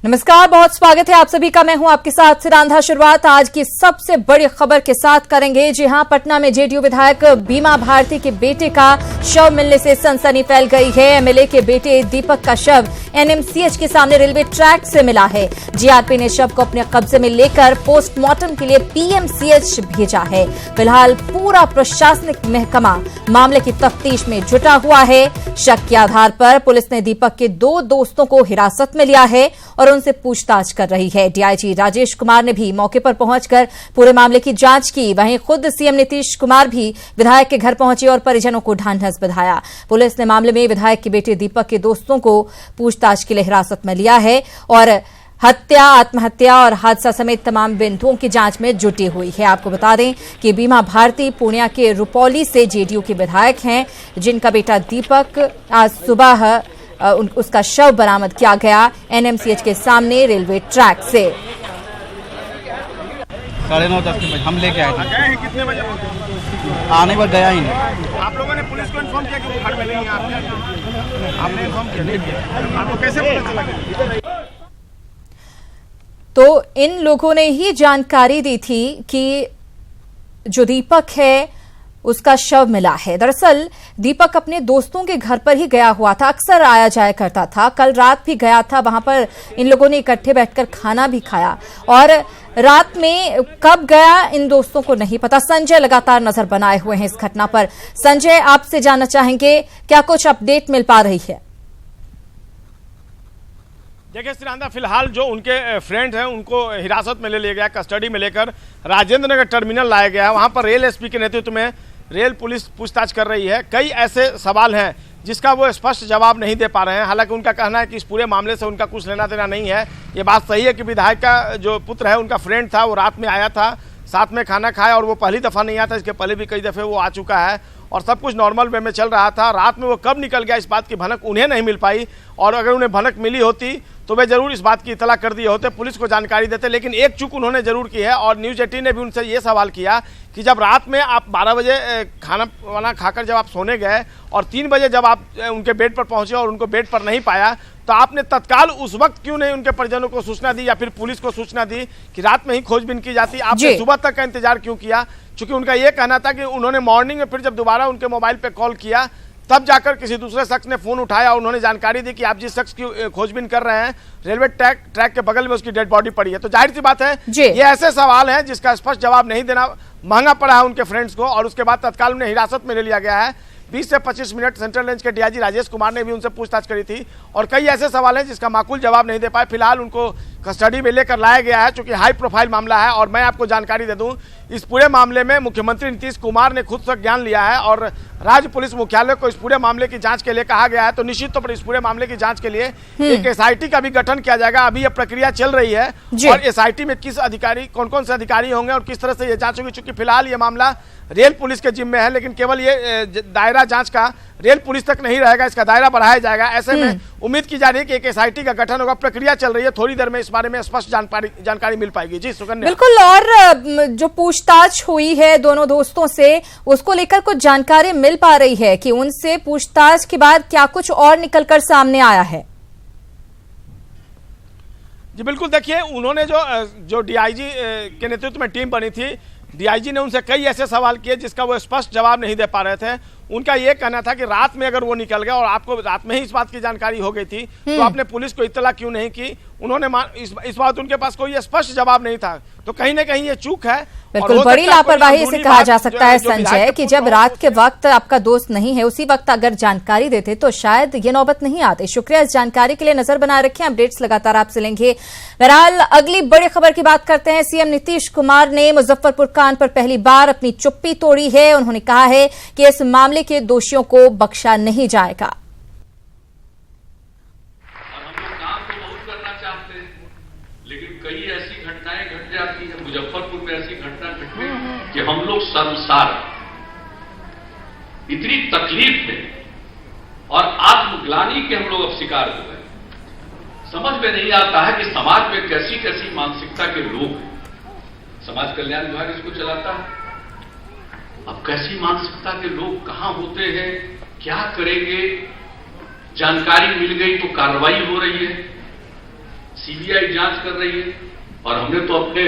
नमस्कार, बहुत स्वागत है आप सभी का। मैं हूं आपके साथ सिरांधा। शुरुआत आज की सबसे बड़ी खबर के साथ करेंगे। जी हां, पटना में जेडीयू विधायक बीमा भारती के बेटे का शव मिलने से सनसनी फैल गई है। एमएलए के बेटे दीपक का शव एनएमसीएच के सामने रेलवे ट्रैक से मिला है। जीआरपी ने शव को अपने कब्जे में लेकर पोस्टमार्टम के लिए पीएमसीएच भेजा है। फिलहाल पूरा प्रशासनिक महकमा मामले की तफ्तीश में जुटा हुआ है। शक के आधार पर पुलिस ने दीपक के 2 दोस्तों को हिरासत में लिया है और उनसे पूछताछ कर रही है। डीआईजी राजेश कुमार ने भी मौके पर पहुंचकर पूरे मामले की जांच की। वहीं खुद सीएम नीतीश कुमार भी विधायक के घर पहुंचे और परिजनों को ढांढस बधाया। पुलिस ने मामले में विधायक के बेटे दीपक के दोस्तों को पूछताछ के लिए हिरासत में लिया है और हत्या, आत्महत्या और हादसा समेत तमाम बिंदुओं की जांच में जुटी हुई है। आपको बता दें कि बीमा भारती पूर्णिया के रुपौली से जेडीयू के विधायक हैं, जिनका बेटा दीपक आज सुबह उसका शव बरामद किया गया एनएमसीएच के सामने रेलवे ट्रैक से। 9:30 बजे हम लेके आए थे। गए हैं कितने बजे? आने पर गया ही नहीं। आप लोगों ने पुलिस को इन्फॉर्म किया कि वो घर में नहीं है? आपने इन्फॉर्म किया? आपको कैसे पता चला? तो इन लोगों ने ही जानकारी दी थी कि जो दीपक है उसका शव मिला है। दरअसल दीपक अपने दोस्तों के घर पर ही गया हुआ था, अक्सर आया जाया करता था। कल रात भी गया था, वहां पर इन लोगों ने इकट्ठे बैठकर खाना भी खाया और रात में कब गया इन दोस्तों को नहीं पता। संजय लगातार नजर बनाए हुए हैं इस घटना पर। संजय, आपसे जानना चाहेंगे क्या कुछ अपडेट मिल पा रही है? देखिए सिरांदा, फिलहाल जो उनके फ्रेंड हैं उनको हिरासत में ले लिया गया, कस्टडी में लेकर राजेंद्र नगर टर्मिनल लाया गया। वहां पर रेल एसपी के नेतृत्व में रेल पुलिस पूछताछ कर रही है। कई ऐसे सवाल हैं जिसका वो स्पष्ट जवाब नहीं दे पा रहे हैं। हालांकि उनका कहना है कि इस पूरे मामले से उनका कुछ लेना देना नहीं है। ये बात सही है कि विधायक का जो पुत्र है, उनका फ्रेंड था, वो रात में आया था, साथ में खाना खाया और वो पहली दफ़ा नहीं आया था, इसके पहले भी कई दफ़े वो आ चुका है और सब कुछ नॉर्मल वे में चल रहा था। रात में वो कब निकल गया इस बात की भनक उन्हें नहीं मिल पाई और अगर उन्हें भनक मिली होती तो वे जरूर इस बात की इतला कर दिए होते, पुलिस को जानकारी देते। लेकिन एक चूक उन्होंने जरूर की है और न्यूज़ 18 ने भी उनसे ये सवाल किया कि जब रात में आप 12 बजे खाना वाना खाकर जब आप सोने गए और 3 बजे जब आप उनके बेड पर पहुंचे और उनको बेड पर नहीं पाया तो आपने तत्काल उस वक्त क्यों नहीं उनके परिजनों को सूचना दी या फिर पुलिस को सूचना दी कि रात में ही खोजबीन की जाती? आपने सुबह तक का इंतजार क्यों किया? चूंकि उनका यह कहना था कि उन्होंने मॉर्निंग में फिर जब दोबारा उनके मोबाइल पे कॉल किया तब जाकर किसी दूसरे शख्स ने फोन उठाया और उन्होंने जानकारी दी कि आप जिस शख्स की खोजबीन कर रहे हैं रेलवे ट्रैक के बगल में उसकी डेड बॉडी पड़ी है। तो जाहिर सी बात है ये ऐसे सवाल हैं जिसका स्पष्ट जवाब नहीं देना महंगा पड़ा है उनके फ्रेंड्स को और उसके बाद तत्काल उन्हें हिरासत में ले लिया गया है। 20 से 25 मिनट सेंट्रल रेंज के डीआईजी राजेश कुमार ने भी उनसे पूछताछ करी थी और कई ऐसे सवाल हैं जिसका माकूल जवाब नहीं दे पाए। फिलहाल उनको कस्टडी में लेकर लाया गया है, चूंकि हाई प्रोफाइल मामला है। और मैं आपको जानकारी दे दूं, इस पूरे मामले में मुख्यमंत्री नीतीश कुमार ने खुद संज्ञान लिया है और राज्य पुलिस मुख्यालय को इस पूरे मामले की जांच के लिए कहा गया है। तो निश्चित तौर पर इस पूरे मामले की जांच के लिए एक एसआईटी का भी गठन किया जाएगा। अभी यह प्रक्रिया चल रही है और एसआईटी में किस अधिकारी, कौन कौन से अधिकारी होंगे और किस तरह से यह जांच होगी। चूंकि फिलहाल ये मामला रेल पुलिस के जिम्मे है, लेकिन केवल ये दायरा जांच का रेल पुलिस तक नहीं रहेगा, इसका दायरा बढ़ाया जाएगा। ऐसे में उम्मीद की जा रही है कि एक एसआईटी का गठन होगा। प्रक्रिया चल रही है, थोड़ी देर में इस बारे में स्पष्ट जानकारी मिल पाएगी। जी सुकन्या। बिल्कुल, और जो पूछताछ हुई है दोनों दोस्तों से, उसको लेकर कुछ जानकारी मिल पा रही है कि उनसे पूछताछ के बाद क्या कुछ और निकलकर सामने आया है? जी बिल्कुल, देखिए उन्होंने जो डीआईजी के नेतृत्व में टीम बनी थी, डीआईजी ने उनसे कई ऐसे सवाल किए जिसका वो स्पष्ट जवाब नहीं दे पा रहे थे। उनका ये कहना था कि रात में अगर वो निकल गया और आपको रात में ही इस बात की जानकारी हो गई थी तो आपने पुलिस को इत्तला क्यों नहीं की? उन्होंने इस बात उनके पास कोई स्पष्ट जवाब नहीं था। तो कहीं ना कहीं ये चूक है। बिल्कुल, बड़ी लापरवाही से कहा जा सकता है संजय कि जब रात के वक्त आपका दोस्त नहीं है उसी वक्त अगर जानकारी देते तो शायद ये नौबत नहीं आती। शुक्रिया इस जानकारी के लिए। नजर बनाए रखें, अपडेट्स लगातार आपसे लेंगे। बहरहाल अगली बड़ी खबर की बात करते हैं। सीएम नीतीश कुमार ने मुजफ्फरपुर कांड पर पहली बार अपनी चुप्पी तोड़ी है। उन्होंने कहा है कि इस मामले के दोषियों को बख्शा नहीं जाएगा। कई ऐसी घटनाएं घट जाती है, मुजफ्फरपुर में ऐसी घटना घटी कि हम लोग शर्मसार, इतनी तकलीफ में और आत्मग्लानि के हम लोग अब शिकार हो गए। समझ में नहीं आता है कि समाज में कैसी कैसी मानसिकता के लोग हैं। समाज कल्याण विभाग इसको चलाता है, अब कैसी मानसिकता के लोग कहां होते हैं, क्या करेंगे, जानकारी मिल गई तो कार्रवाई हो रही है। सीबीआई जांच कर रही है और हमने तो अपने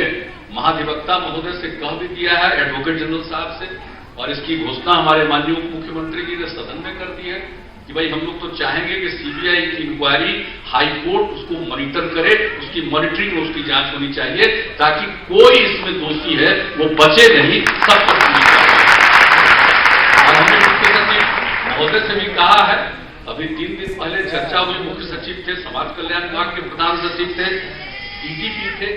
महाधिवक्ता महोदय से कह भी दिया है, एडवोकेट जनरल साहब से, और इसकी घोषणा हमारे माननीय उप मुख्यमंत्री जी ने सदन में कर दी है कि भाई हम लोग तो चाहेंगे कि सीबीआई की इंक्वायरी हाई कोर्ट उसको मॉनिटर करे, उसकी मॉनिटरिंग और उसकी जांच होनी चाहिए ताकि कोई इसमें दोषी है वो बचे नहीं, सब पर पूरी कार्रवाई। और हमने मुख्य सचिव महोदय से भी कहा है, अभी 3 दिन पहले चर्चा हुई, मुख्य सचिव थे, समाज कल्याण विभाग के प्रधान सचिव थे, डीजीपी थे,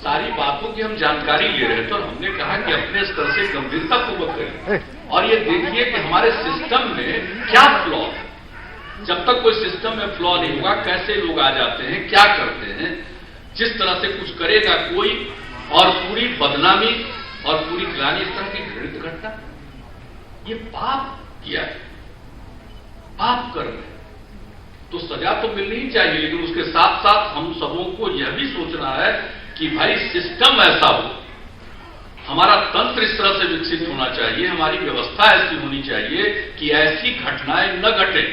सारी बातों की हम जानकारी ले रहे थे और हमने कहा कि अपने स्तर से गंभीरतापूर्वक करें और ये देखिए कि हमारे सिस्टम में क्या फ्लॉ है। जब तक कोई सिस्टम में फ्लॉ नहीं होगा, कैसे लोग आ जाते हैं, क्या करते हैं, जिस तरह से कुछ करेगा कोई और पूरी बदनामी और पूरी ग्लानि, इस तरह की घृणित घटना, ये पाप किया है, पाप कर रहे हैं तो सजा तो मिलनी ही चाहिए, लेकिन उसके साथ साथ हम सबों को यह भी सोचना है कि भाई सिस्टम ऐसा हो, हमारा तंत्र इस तरह से विकसित होना चाहिए, हमारी व्यवस्था ऐसी होनी चाहिए कि ऐसी घटनाएं न घटे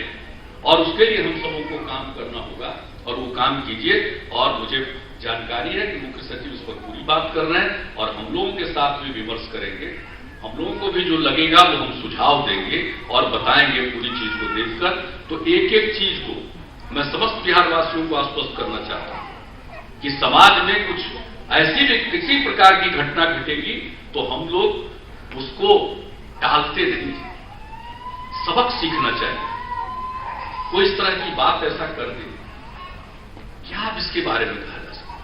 और उसके लिए हम सबों को काम करना होगा और वो काम कीजिए। और मुझे जानकारी है कि मुख्य सचिव इस पर पूरी बात कर रहे हैं और हम लोगों के साथ भी विमर्श करेंगे, हम लोगों को भी जो लगेगा वो हम सुझाव देंगे और बताएंगे पूरी चीज को देखकर। तो एक एक चीज को मैं समस्त बिहार वासियों को आश्वस्त करना चाहता हूं कि समाज में कुछ ऐसी भी किसी प्रकार की घटना घटेगी तो हम लोग उसको टालते नहीं, सबक सीखना चाहिए। कोई इस तरह की बात ऐसा कर दे, क्या अब इसके बारे में कहा जा सकता?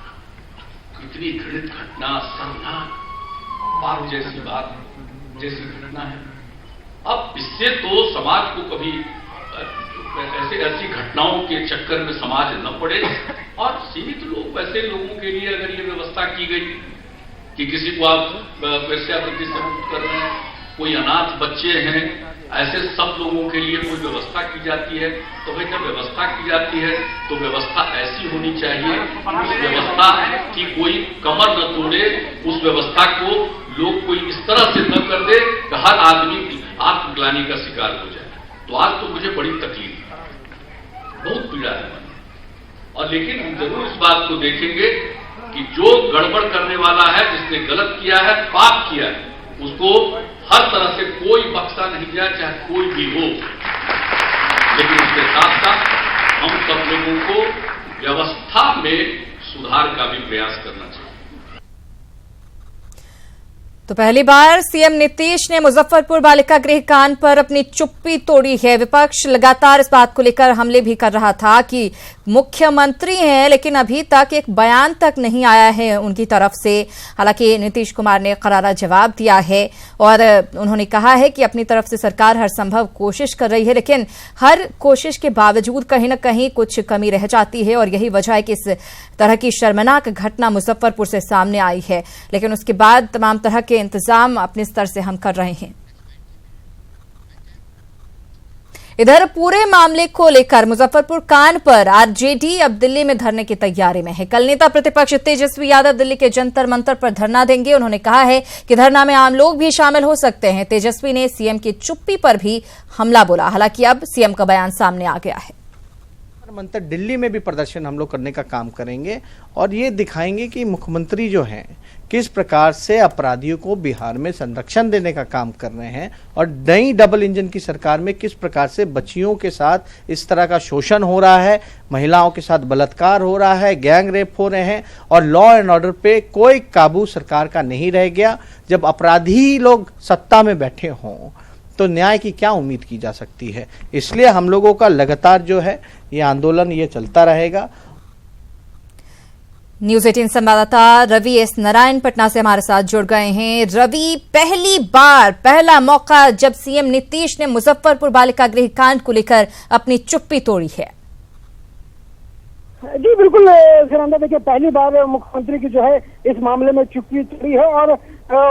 इतनी घृणित घटना, शर्मनाक पाप जैसी बात, जैसी घटना है। अब इससे तो समाज को कभी ऐसी घटनाओं के चक्कर में समाज न पड़े और सीमित लोग, वैसे लोगों के लिए अगर ये व्यवस्था की गई कि किसी को आप वेश्यावृत्ति से मुक्त कर रहे हैं, कोई अनाथ बच्चे हैं, ऐसे सब लोगों के लिए कोई व्यवस्था की जाती है, तो भाई जब व्यवस्था की जाती है तो व्यवस्था ऐसी होनी चाहिए, उस व्यवस्था की कोई कमर न तोड़े, उस व्यवस्था को लोग कोई इस तरह से न कर दे कि हर आदमी आत्मग्लानि का शिकार हो जाए। तो आज तो मुझे बड़ी तकलीफ है, बहुत पीड़ा है और लेकिन हम जरूर इस बात को देखेंगे कि जो गड़बड़ करने वाला है, जिसने गलत किया है, पाप किया है, उसको हर तरह से कोई बख्शा नहीं जाए, चाहे कोई भी हो। लेकिन उसके साथ साथ हम सब लोगों को व्यवस्था में सुधार का भी प्रयास करना चाहिए। तो पहली बार सीएम नीतीश ने मुजफ्फरपुर बालिका गृह कांड पर अपनी चुप्पी तोड़ी है। विपक्ष लगातार इस बात को लेकर हमले भी कर रहा था कि मुख्यमंत्री हैं, लेकिन अभी तक एक बयान तक नहीं आया है उनकी तरफ से। हालांकि नीतीश कुमार ने करारा जवाब दिया है और उन्होंने कहा है कि अपनी तरफ से सरकार हर संभव कोशिश कर रही है, लेकिन हर कोशिश के बावजूद कहीं न कहीं कुछ कमी रह जाती है और यही वजह है कि इस तरह की शर्मनाक घटना मुजफ्फरपुर से सामने आई है। लेकिन उसके बाद तमाम तरह के इंतजाम अपने स्तर से हम कर रहे हैं। इधर पूरे मामले को लेकर मुजफ्फरपुर कांड पर आरजेडी अब दिल्ली में धरने की तैयारी में है। कल नेता प्रतिपक्ष तेजस्वी यादव दिल्ली के जंतर मंतर पर धरना देंगे। उन्होंने कहा है कि धरना में आम लोग भी शामिल हो सकते हैं। तेजस्वी ने सीएम की चुप्पी पर भी हमला बोला। हालांकि अब सीएम का बयान सामने आ गया है। मंत्र दिल्ली में भी प्रदर्शन हम लोग करने का काम करेंगे और ये दिखाएंगे कि मुख्यमंत्री जो हैं किस प्रकार से अपराधियों को बिहार में संरक्षण देने का काम कर रहे हैं और नई डबल इंजन की सरकार में किस प्रकार से बच्चियों के साथ इस तरह का शोषण हो रहा है, महिलाओं के साथ बलात्कार हो रहा है, गैंग रेप हो रहे हैं और लॉ एंड ऑर्डर पे कोई काबू सरकार का नहीं रह गया। जब अपराधी लोग सत्ता में बैठे हों तो न्याय की क्या उम्मीद की जा सकती है। इसलिए हम लोगों का लगातार जो है ये आंदोलन ये चलता रहेगा। न्यूज 18 संवाददाता रवि एस नारायण पटना से हमारे साथ जुड़ गए हैं। रवि, पहला मौका जब सीएम नीतीश ने मुजफ्फरपुर बालिका गृह कांड को लेकर अपनी चुप्पी तोड़ी है। जी बिल्कुल सुनंदा, देखिए पहली बार मुख्यमंत्री की जो है इस मामले में चुप्पी तोड़ी है और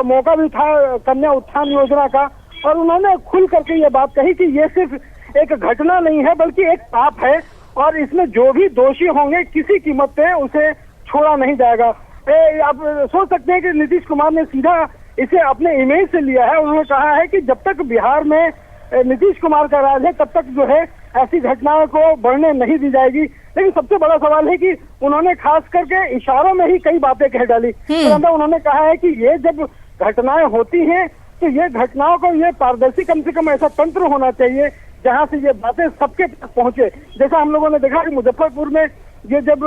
मौका भी था कन्या उत्थान योजना का और उन्होंने खुल करके ये बात कही कि ये सिर्फ एक घटना नहीं है बल्कि एक पाप है और इसमें जो भी दोषी होंगे किसी कीमत पे उसे छोड़ा नहीं जाएगा। आप सोच सकते हैं कि नीतीश कुमार ने सीधा इसे अपने इमेज से लिया है। उन्होंने कहा है कि जब तक बिहार में नीतीश कुमार का राज है तब तक जो है ऐसी घटनाओं को बढ़ने नहीं दी जाएगी। लेकिन सबसे बड़ा सवाल है कि उन्होंने खास करके इशारों में ही कई बातें कह डाली। तो उन्होंने कहा है कि ये जब घटनाएं होती हैं तो ये घटनाओं को ये पारदर्शी कम से कम ऐसा तंत्र होना चाहिए जहां से ये बातें सबके तक पहुंचे। जैसा हम लोगों ने देखा कि मुजफ्फरपुर में ये जब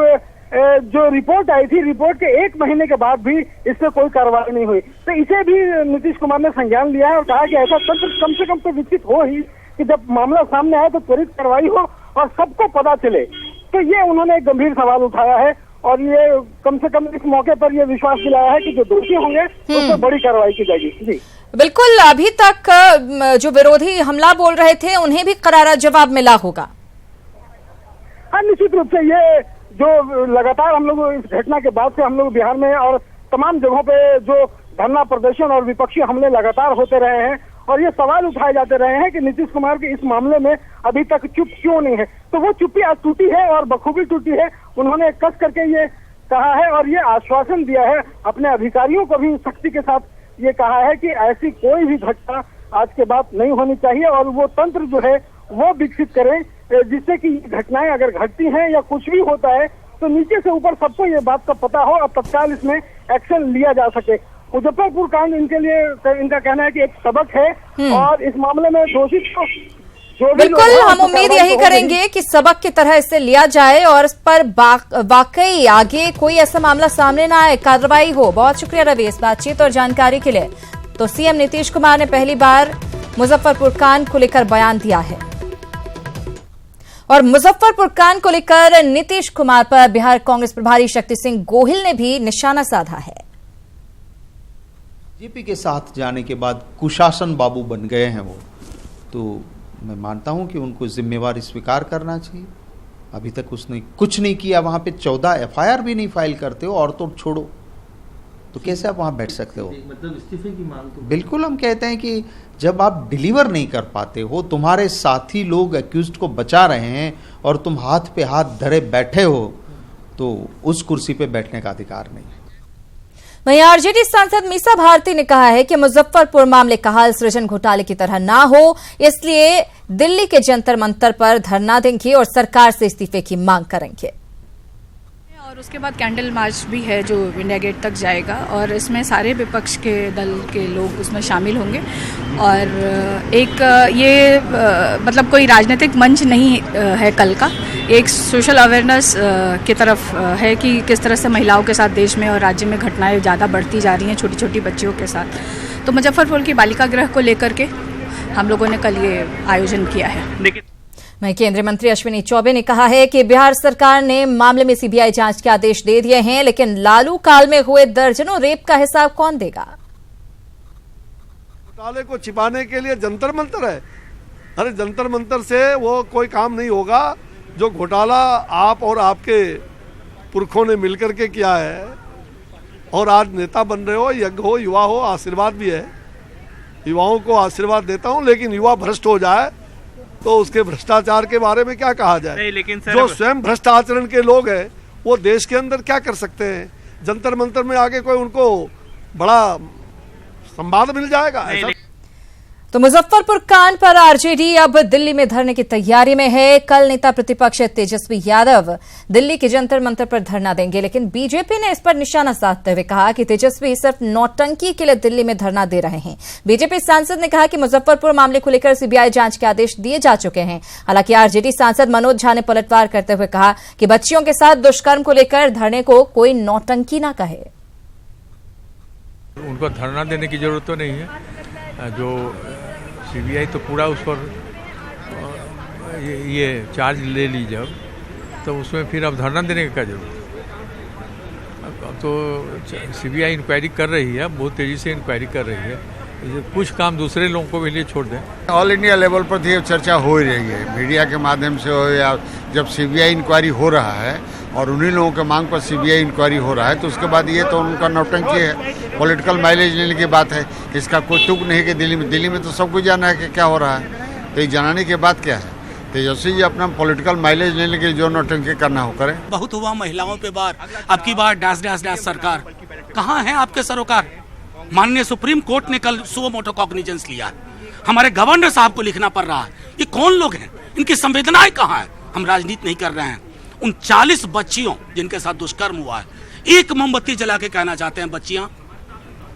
जो रिपोर्ट आई थी, रिपोर्ट के 1 महीने के बाद भी इस पे कोई कार्रवाई नहीं हुई। तो इसे भी नीतीश कुमार ने संज्ञान लिया है और कहा कि ऐसा तंत्र कम से कम तो विकसित हो ही कि जब मामला सामने आए तो त्वरित कार्रवाई हो और सबको पता चले। तो ये उन्होंने एक गंभीर सवाल उठाया है और ये कम से कम इस मौके पर ये विश्वास दिलाया है कि जो दोषी होंगे उस पर बड़ी कार्रवाई की जाएगी। जी बिल्कुल, अभी तक जो विरोधी हमला बोल रहे थे उन्हें भी करारा जवाब मिला होगा। हाँ, निश्चित रूप से ये जो लगातार हम लोग इस घटना के बाद से हम लोग बिहार में और तमाम जगहों पे जो धरना प्रदर्शन और विपक्षी हमले लगातार होते रहे हैं और ये सवाल उठाए जाते रहे हैं कि नीतीश कुमार के इस मामले में अभी तक चुप क्यों नहीं है। तो वो चुप्पी आज टूटी है और बखूबी टूटी है। उन्होंने कस करके ये कहा है और ये आश्वासन दिया है, अपने अधिकारियों को भी सख्ती के साथ ये कहा है कि ऐसी कोई भी घटना आज के बाद नहीं होनी चाहिए और वो तंत्र जो है वो विकसित करें जिससे कि घटनाएं अगर घटती हैं या कुछ भी होता है तो नीचे से ऊपर सबको ये बात का पता हो और तत्काल इसमें एक्शन लिया जा सके। मुजफ्फरपुर कांड इनके लिए इनका कहना है कि एक सबक है और इस मामले में दोषी को बिल्कुल हम उम्मीद यही करेंगे कि सबक की तरह इसे लिया जाए और इस पर वाकई आगे कोई ऐसा मामला सामने ना आए, कार्रवाई हो। बहुत शुक्रिया रवि इस बातचीत और जानकारी के लिए। तो सीएम नीतीश कुमार ने पहली बार मुजफ्फरपुर कांड को लेकर बयान दिया है और मुजफ्फरपुर कांड को लेकर नीतीश कुमार पर बिहार कांग्रेस प्रभारी शक्ति सिंह गोहिल ने भी निशाना साधा है। बीजेपी के साथ जाने के बाद कुशासन बाबू बन गए हैं वो, तो मैं मानता हूं कि उनको जिम्मेवारी स्वीकार करना चाहिए। अभी तक उसने कुछ नहीं किया, वहां पे 14 एफआईआर भी नहीं फाइल करते हो और तो छोड़ो, तो कैसे आप वहां बैठ सकते हो? मतलब इस्तीफे की मांग तो बिल्कुल हम कहते हैं कि जब आप डिलीवर नहीं कर पाते हो, तुम्हारे साथी लोग एक्यूज्ड को बचा रहे हैं और तुम हाथ पे हाथ धरे बैठे हो, तो उस कुर्सी पे बैठने का अधिकार नहीं है। वहीं आरजेडी सांसद मीसा भारती ने कहा है कि मुजफ्फरपुर मामले का हल सृजन घोटाले की तरह ना हो, इसलिए दिल्ली के जंतर मंतर पर धरना देंगे और सरकार से इस्तीफे की मांग करेंगे। और उसके बाद कैंडल मार्च भी है जो इंडिया गेट तक जाएगा और इसमें सारे विपक्ष के दल के लोग उसमें शामिल होंगे और एक ये मतलब कोई राजनीतिक मंच नहीं है कल का, एक सोशल अवेयरनेस की तरफ है कि किस तरह से महिलाओं के साथ देश में और राज्य में घटनाएं ज़्यादा बढ़ती जा रही हैं छोटी छोटी बच्चियों के साथ। तो मुजफ्फरपुर की बालिका गृह को लेकर के हम लोगों ने कल ये आयोजन किया है। वहीं केंद्रीय मंत्री अश्विनी चौबे ने कहा है कि बिहार सरकार ने मामले में सीबीआई जांच के आदेश दे दिए हैं, लेकिन लालू काल में हुए दर्जनों रेप का हिसाब कौन देगा? घोटाले को छिपाने के लिए जंतर मंतर है। अरे जंतर मंतर से वो कोई काम नहीं होगा। जो घोटाला आप और आपके पुरखों ने मिलकर के किया है और आज नेता बन रहे हो, यज्ञ हो, युवा हो, आशीर्वाद भी है, युवाओं को आशीर्वाद देता हूं, लेकिन युवा भ्रष्ट हो जाए तो उसके भ्रष्टाचार के बारे में क्या कहा जाए? नहीं, लेकिन जो स्वयं भ्रष्ट आचरण के लोग हैं वो देश के अंदर क्या कर सकते हैं? जंतर मंतर में आगे कोई उनको बड़ा संवाद मिल जाएगा ऐसा? तो मुजफ्फरपुर कांड पर आरजेडी अब दिल्ली में धरने की तैयारी में है। कल नेता प्रतिपक्ष तेजस्वी यादव दिल्ली के जंतर मंतर पर धरना देंगे, लेकिन बीजेपी ने इस पर निशाना साधते हुए कहा कि तेजस्वी सिर्फ नौटंकी के लिए दिल्ली में धरना दे रहे हैं। बीजेपी सांसद ने कहा कि मुजफ्फरपुर मामले को लेकर सीबीआई जांच के आदेश दिए जा चुके हैं। हालांकि आरजेडी सांसद मनोज झा ने पलटवार करते हुए कहा कि बच्चियों के साथ दुष्कर्म को लेकर धरने को कोई नौटंकी न कहे। उनको धरना देने की जरूरत तो नहीं है। जो सीबीआई तो पूरा उस पर ये चार्ज ले ली जब, तो उसमें फिर अब धरना देने की क्या जरूरत है? अब तो सीबीआई इंक्वायरी कर रही है, बहुत तेज़ी से इंक्वायरी कर रही है। कुछ काम दूसरे लोगों को भी लिए छोड़ दें। ऑल इंडिया लेवल पर ये चर्चा हो ही रही है, मीडिया के माध्यम से हो या जब सीबीआई इंक्वायरी हो रहा है और उन्हीं लोगों के मांग पर सीबीआई इंक्वायरी हो रहा है, तो उसके बाद ये तो उनका नौटंकी है, पॉलिटिकल माइलेज लेने की बात है। इसका कोई तुक नहीं कि दिल्ली में तो सब कुछ जाना है कि क्या हो रहा है। तो ये जनाने की बात क्या है? तेजस्वी जी अपना पॉलिटिकल माइलेज लेने के लिए जो नौटंकी करना हो करें। बहुत हुआ महिलाओं पे बार, अब की बार डैश डैश डैश सरकार। कहाँ है आपके सरोकार? माननीय सुप्रीम कोर्ट ने कल सुओ मोटो कॉग्निजेंस लिया हमारे गवर्नर साहब को लिखना पड़ रहा है। ये कौन लोग हैं? इनकी संवेदनाएं कहाँ है? हम राजनीति नहीं कर रहे हैं। उन 40 बच्चियों जिनके साथ दुष्कर्म हुआ है, एक मोमबत्ती जला के कहना चाहते हैं, बच्चियां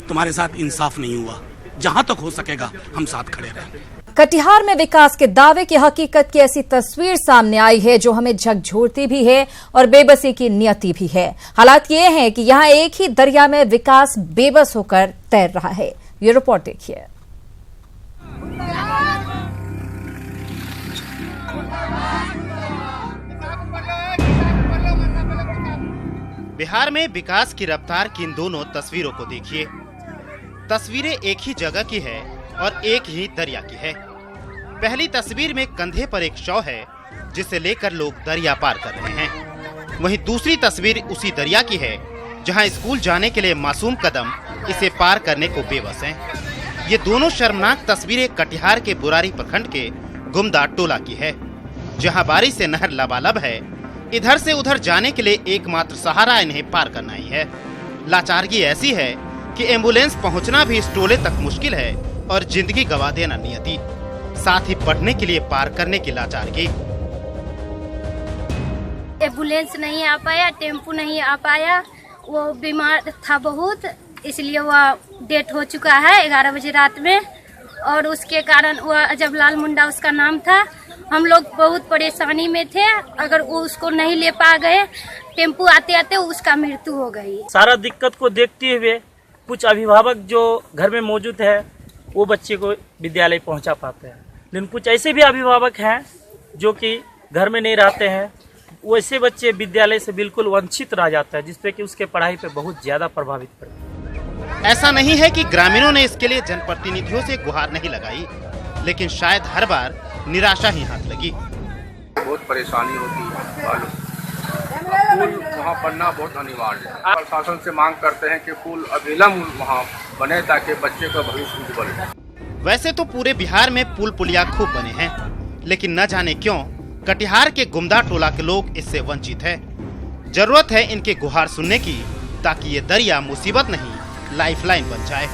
तुम्हारे साथ इंसाफ नहीं हुआ, जहां तक हो सकेगा हम साथ खड़े रहेंगे। कटिहार में विकास के दावे की हकीकत की ऐसी तस्वीर सामने आई है जो हमें झकझोरती भी है और बेबसी की नियति भी है। हालात ये है कि यहाँ एक ही दरिया में विकास बेबस होकर तैर रहा है। ये रिपोर्ट देखिए। बिहार में विकास की रफ्तार की इन दोनों तस्वीरों को देखिए। तस्वीरें एक ही जगह की है और एक ही दरिया की है। पहली तस्वीर में कंधे पर एक शव है जिसे लेकर लोग दरिया पार कर रहे हैं। वहीं दूसरी तस्वीर उसी दरिया की है जहां स्कूल जाने के लिए मासूम कदम इसे पार करने को बेबस हैं। ये दोनों शर्मनाक तस्वीरें कटिहार के बुरारी प्रखंड के गुमदा टोला की है, जहां बारिश से नहर लबालब है। इधर से उधर जाने के लिए एकमात्र सहारा इन्हें पार करना ही है। लाचारगी ऐसी है कि एम्बुलेंस पहुंचना भी इस टोले तक मुश्किल है और जिंदगी गवा देना नियति, साथ ही पढ़ने के लिए पार करने की लाचारगी। एम्बुलेंस नहीं आ पाया, टेम्पू नहीं आ पाया, वो बीमार था बहुत, इसलिए वह डेथ हो चुका है 11 बजे रात में। और उसके कारण वह जबलाल मुंडा उसका नाम था। हम लोग बहुत परेशानी में थे, अगर वो उसको नहीं ले पा गए, टेम्पू आते आते उसका मृत्यु हो गई। सारा दिक्कत को देखते हुए कुछ अभिभावक जो घर में मौजूद है वो बच्चे को विद्यालय पहुंचा पाते हैं, लेकिन कुछ ऐसे भी अभिभावक हैं जो कि घर में नहीं रहते हैं। वैसे बच्चे विद्यालय से बिल्कुल वंचित रह जाता है, जिसपे कि उसके पढ़ाई पे बहुत ज्यादा प्रभावित पड़ता है। ऐसा नहीं है कि ग्रामीणों ने इसके लिए जनप्रतिनिधियों से गुहार नहीं लगाई, लेकिन शायद हर बार निराशा ही हाथ लगी। बहुत परेशानी होती है, पुल वहाँ बनना बहुत अनिवार्य है। प्रशासन से मांग करते हैं कि पुल अविलंब वहाँ बने ताकि बच्चे का भविष्य उज्जवल हो। वैसे तो पूरे बिहार में पुल पुलिया खूब बने हैं, लेकिन न जाने क्यों कटिहार के गुमदा टोला के लोग इससे वंचित है। जरूरत है इनके गुहार सुनने की, ताकि ये दरिया मुसीबत नहीं लाइफलाइन बन जाए।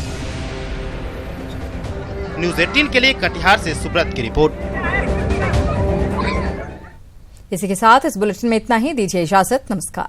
न्यूज़ 18 के लिए कटिहार से सुब्रत की रिपोर्ट। इसी के साथ इस बुलेटिन में इतना ही। दीजिए इजाजत। नमस्कार।